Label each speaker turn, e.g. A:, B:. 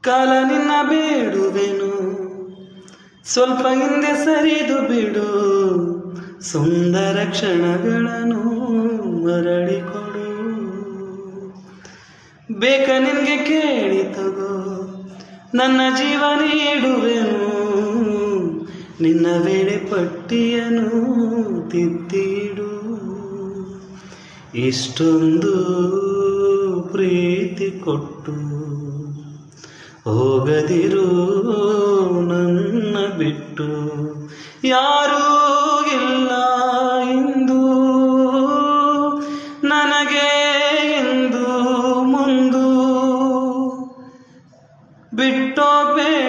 A: ಕಾಲ ನಿನ್ನ ಬೇಡುವೆನು, ಸ್ವಲ್ಪ ಹಿಂದೆ ಸರಿದು ಬಿಡು, ಸುಂದರ ಕ್ಷಣಗಳನ್ನು ಮರಳಿಕೊಡು. ಬೇಕ ನಿನ್ಗೆ ಕೇಳಿ ತಗೋ, ನನ್ನ ಜೀವ ನೀಡುವೆನು, ನಿನ್ನ ವೇಳೆ ಪಟ್ಟಿಯನ್ನು ತಿದ್ದಿಡು. ಇಷ್ಟೊಂದು ಪ್ರೀತಿ ಕೊಟ್ಟು ಹೋಗದಿರು ನನ್ನ ಬಿಟ್ಟು, ಯಾರೂ ಇಲ್ಲ ಇಂದು ನನಗೆ ಎಂದು ಮುಂದು ಬಿಟ್ಟೋಗ್ಬೇಡ